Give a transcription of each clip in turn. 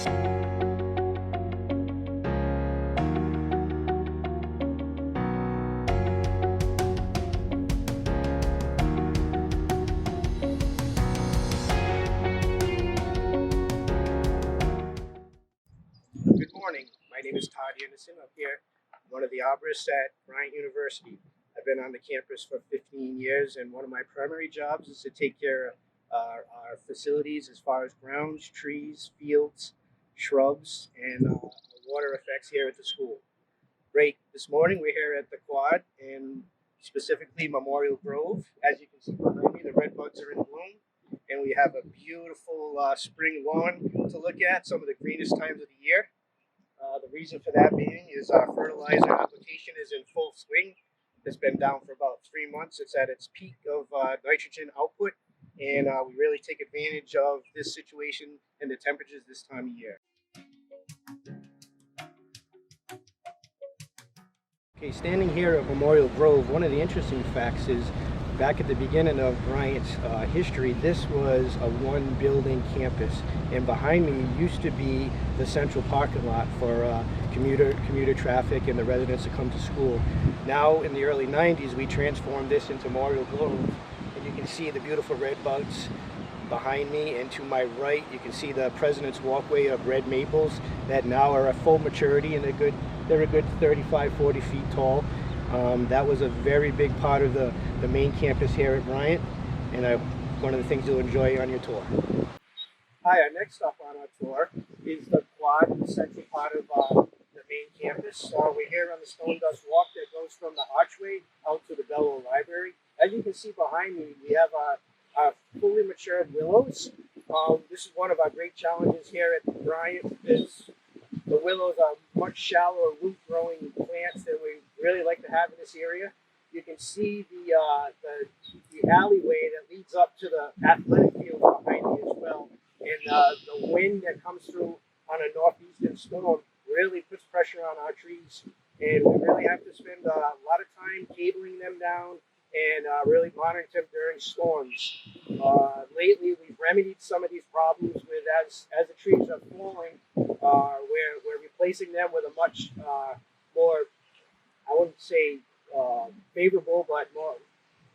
Good morning. My name is Todd Anderson. I'm here, one of the arborists at Bryant University. I've been on the campus for 15 years, and one of my primary jobs is to take care of our facilities as far as grounds, trees, fields, shrubs, and water effects here at the school. Great. This morning we're here at the quad, and specifically Memorial Grove. As you can see behind me, the red buds are in bloom, and we have a beautiful spring lawn to look at, some of the greenest times of the year. The reason for that being is our fertilizer application is in full swing. It's been down for about 3 months. It's at its peak of nitrogen output, and we really take advantage of this situation and the temperatures this time of year. Okay, standing here at Memorial Grove, one of the interesting facts is back at the beginning of Bryant's history, this was a one-building campus, and behind me used to be the central parking lot for commuter traffic and the residents that come to school. Now, in the early 90s, we transformed this into Memorial Grove, and you can see the beautiful red buds behind me, and to my right, you can see the President's Walkway of red maples that now are at full maturity, and they're a good 35, 40 feet tall. That was a very big part of the main campus here at Bryant, and one of the things you'll enjoy on your tour. Hi, our next stop on our tour is the quad, the central part of the main campus. We're here on the stone dust walk that goes from the archway out to the Bellow Library. As you can see behind me, we have our fully matured willows. This is one of our great challenges here at Bryant, is the willows are much shallower root-growing plants that we really like to have in this area. You can see the alleyway that leads up to the athletic field behind me as well. And the wind that comes through on a northeastern storm really puts pressure on our trees. And we really have to spend a lot of time cabling them down and really monitoring them during storms. Lately, we've remedied some of these problems with as the trees are falling, we're replacing them with a much more, I wouldn't say favorable, but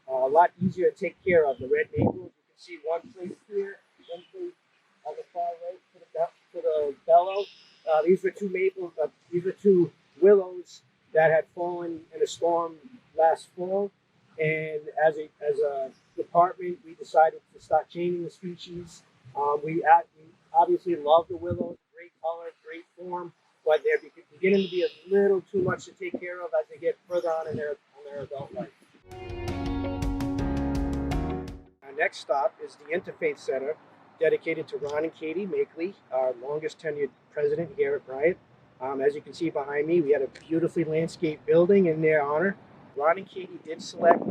a lot easier to take care of. The red maples, you can see one place here, one place on the far right to the bellow. These are two willows that had fallen in a storm last fall. And as a department, we decided to start changing the species. We obviously love the willows, great color, great form, but they're beginning to be a little too much to take care of as they get further on in their adult life. Our next stop is the Interfaith Center, dedicated to Ron and Katie Makeley, our longest tenured president here at Bryant. As you can see behind me, we had a beautifully landscaped building in their honor. Ron and Katie did select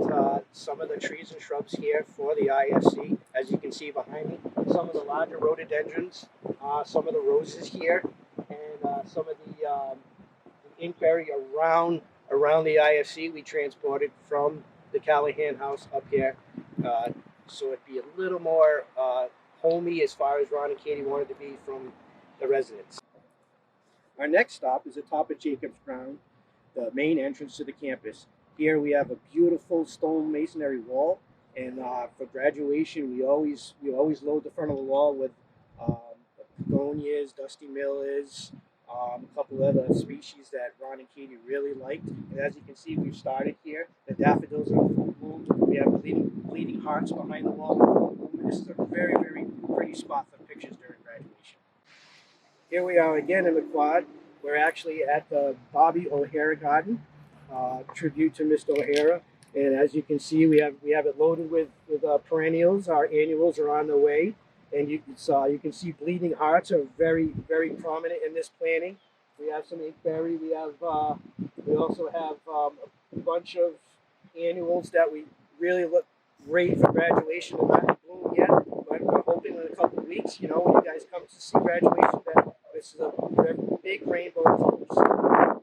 some of the trees and shrubs here for the ISC. As you can see behind me, some of the larger rhododendrons, some of the roses here, and some of the inkberry around the ISC we transported from the Callahan house up here. So it'd be a little more homey as far as Ron and Katie wanted to be from the residents. Our next stop is atop of Jacob's Ground, the main entrance to the campus. Here we have a beautiful stone masonry wall, and for graduation we always load the front of the wall with begonias, dusty millis, a couple other species that Ron and Katie really liked. And as you can see, we've started here. The daffodils are in full bloom. We have bleeding hearts behind the wall. This is a very, very pretty spot for pictures during graduation. Here we are again in the quad. We're actually at the Bobby O'Hara Garden. Tribute to Mr. O'Hara, and as you can see, we have it loaded with perennials. Our annuals are on the way, and you can see bleeding hearts are very, very prominent in this planting. We have some inkberry. We also have a bunch of annuals that we really look great for graduation. They're not in bloom yet, but we're hoping in a couple of weeks, when you guys come to see graduation, that this is a big rainbow of blooms.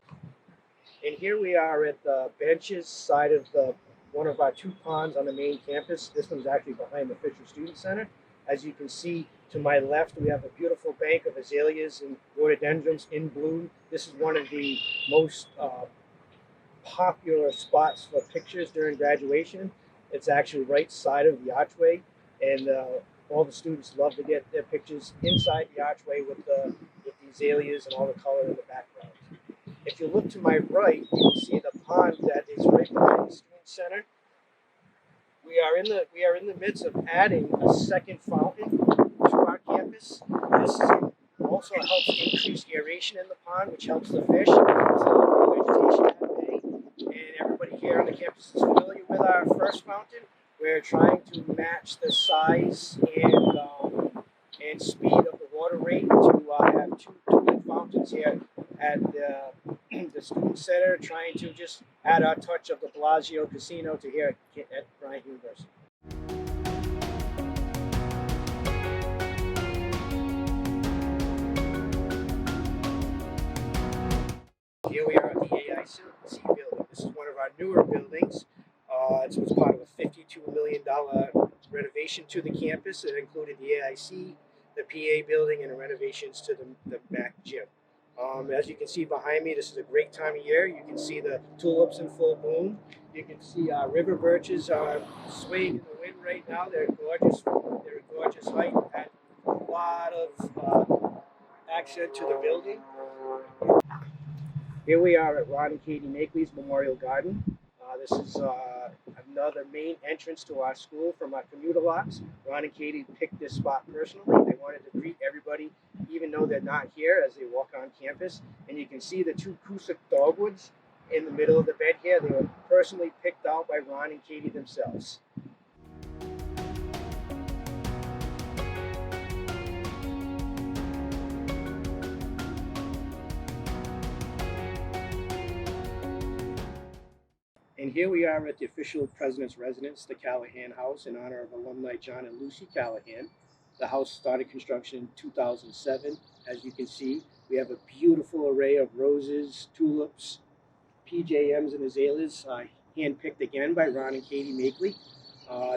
And here we are at the benches side of one of our two ponds on the main campus. This one's actually behind the Fisher Student Center. As you can see, To my left, we have a beautiful bank of azaleas and rhododendrons in bloom. This is one of the most popular spots for pictures during graduation. It's actually right side of the archway, and all the students love to get their pictures inside the archway with the azaleas and all the color in the background. If you look to my right, you can see the pond that is right behind the student center. We are in the midst of adding a second fountain to our campus. This also helps increase aeration in the pond, which helps the fish. So vegetation at bay. And everybody here on the campus is familiar with our first fountain. We're trying to match the size and speed of the water rate to have two fountains here at the student center, trying to just add our touch of the Bellagio Casino to here at Bryant University. Here we are at the AIC building. This is one of our newer buildings. It was part of a $52 million renovation to the campus. It included the AIC, the PA building, and the renovations to the MAC gym. As you can see behind me, this is a great time of year. You can see the tulips in full bloom. You can see our river birches are swaying in the wind right now. They're gorgeous. They're a gorgeous height. Add a lot of accent to the building. Here we are at Ron and Katie Makeley's Memorial Garden. This is another main entrance to our school from our commuter lots. Ron and Katie picked this spot personally. They wanted to greet everybody, even though they're not here, as they walk on campus. And you can see the two Cusick dogwoods in the middle of the bed here. They were personally picked out by Ron and Katie themselves. And here we are at the official president's residence, the Callahan House, in honor of alumni John and Lucy Callahan. The house started construction in 2007. As you can see, we have a beautiful array of roses, tulips, PJMs, and azaleas, handpicked again by Ron and Katie Makeley.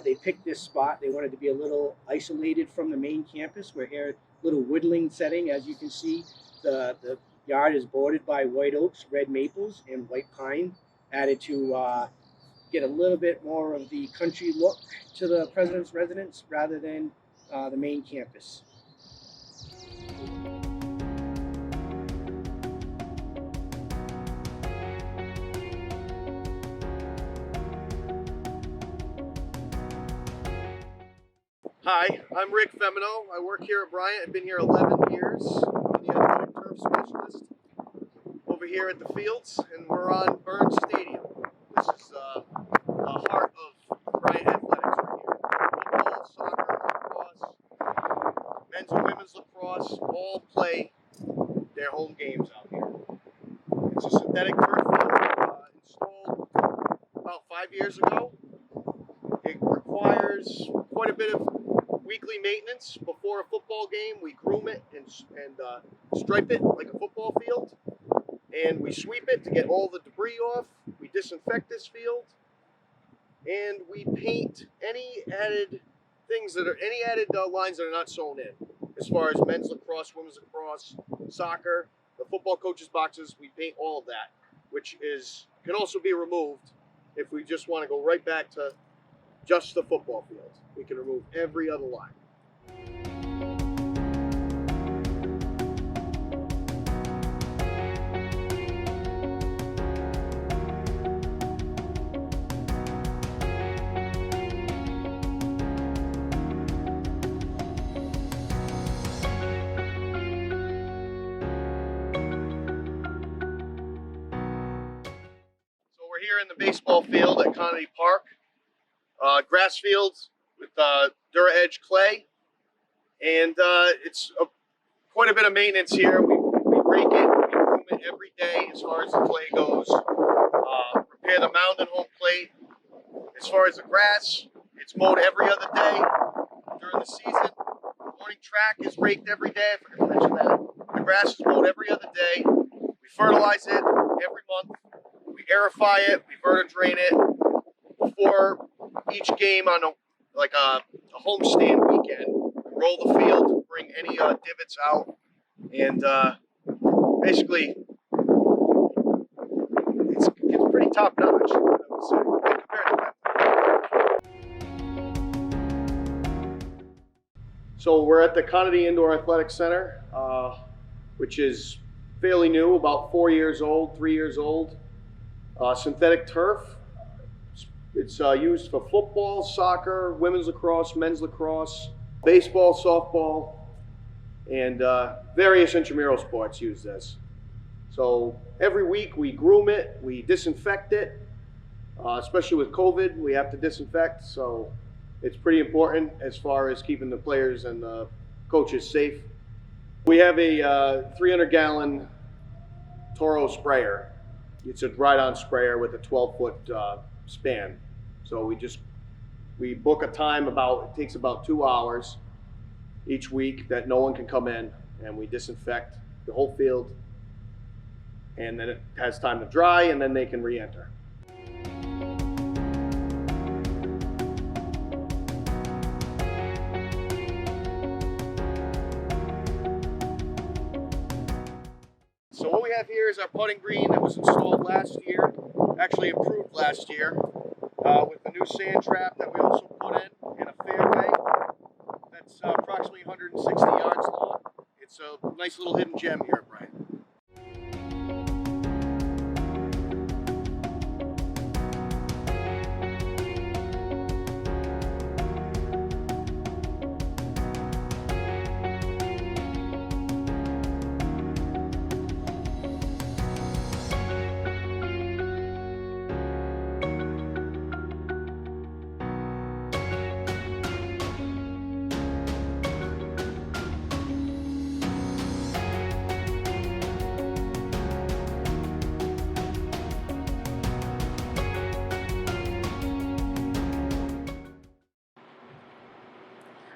They picked this spot. They wanted to be a little isolated from the main campus. We're here at a little woodland setting. As you can see, the yard is bordered by white oaks, red maples, and white pine, added to get a little bit more of the country look to the president's residence rather than the main campus. Hi, I'm Rick Femino. I work here at Bryant. I've been here 11 years. I'm the athletic turf specialist over here at the fields, and we're on Beirne Stadium. This is the heart of Bryant athletics right here. Football, soccer, lacrosse, men's and women's lacrosse all play their home games out here. It's a synthetic turf field installed about 5 years ago. It requires quite a bit of weekly maintenance. Before a football game, we groom it and stripe it like a football field, and we sweep it to get all the debris off. We disinfect this field, and we paint any added lines that are not sewn in. As far as men's lacrosse, women's lacrosse, soccer, the football coaches' boxes, we paint all of that, which can also be removed if we just want to go right back to just the football field. We can remove every other line. So we're here in the baseball field at Conaty Park. Grass fields with Dura Edge clay, and it's quite a bit of maintenance here. We rake it, we groom it every day as far as the clay goes. Repair the mound and home plate. As far as the grass, it's mowed every other day during the season. The morning track is raked every day. I forgot to mention that. The grass is mowed every other day. We fertilize it every month. We aerify it. We vertidrain it. Before each game on a homestand weekend, we roll the field, bring any divots out, and basically it's pretty top notch, I would say, compared to that. So we're at the Conaty Indoor Atheltic Center, which is fairly new, about 4 years old, 3 years old. Synthetic turf. It's used for football, soccer, women's lacrosse, men's lacrosse, baseball, softball, and various intramural sports use this. So every week we groom it, we disinfect it, especially with COVID, we have to disinfect, so it's pretty important as far as keeping the players and the coaches safe. We have a 300-gallon Toro sprayer. It's a ride-on sprayer with a 12-foot span. So we book a time it takes about 2 hours each week that no one can come in, and we disinfect the whole field, and then it has time to dry, and then they can re-enter. So what we have here is our putting green that was installed last year, actually improved last year, with the new sand trap that we also put in a fairway that's approximately 160 yards long. It's a nice little hidden gem here at Bryant.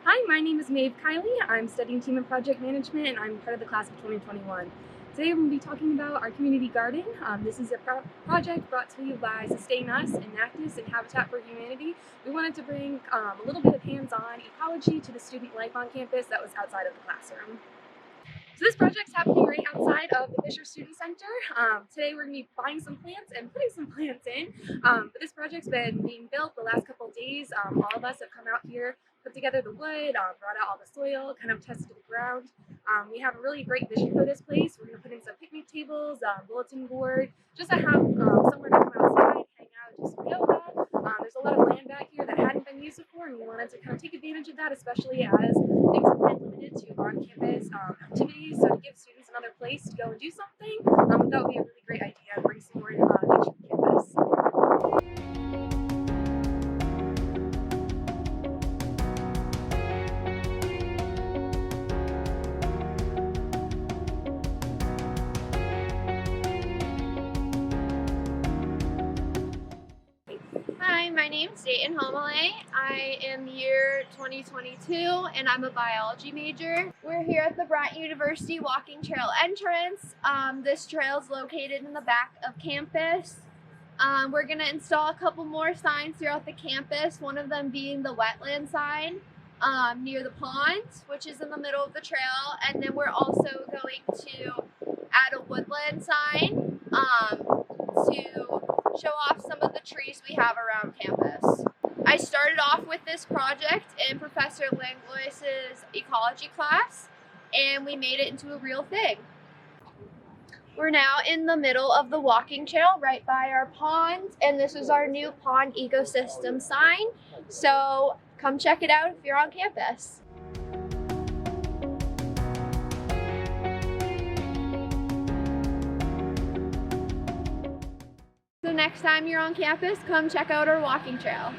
Hi, my name is Maeve Kiley. I'm studying Team and Project Management, and I'm part of the class of 2021. Today we're going to be talking about our community garden. This is a project brought to you by SustainUs, Enactus and Habitat for Humanity. We wanted to bring a little bit of hands-on ecology to the student life on campus that was outside of the classroom. So this project's happening right outside of the Fisher Student Center. Today we're going to be buying some plants and putting some plants in. But this project's been being built the last couple of days. All of us have come out here, put together the wood, brought out all the soil, kind of tested the ground. We have a really great vision for this place. We're going to put in some picnic tables, bulletin board, just to have somewhere to come outside, hang out, do some yoga. There's a lot of land back here that hadn't been used before, and we wanted to kind of take advantage of that, especially as things have been limited to on-campus activities. So to give students another place to go and do something, that would be a really great idea. Bring some more nature to campus. Hi, my name's Dayton Hamele. I am year 2022 and I'm a biology major. We're here at the Bryant University walking trail entrance. This trail is located in the back of campus. We're going to install a couple more signs throughout the campus, one of them being the wetland sign near the pond, which is in the middle of the trail. And then we're also going to add a woodland sign to show off some of the trees we have around campus. I started off with this project in Professor Langlois' ecology class, and we made it into a real thing. We're now in the middle of the walking trail right by our pond, and this is our new pond ecosystem sign. So come check it out if you're on campus. So next time you're on campus, come check out our walking trail.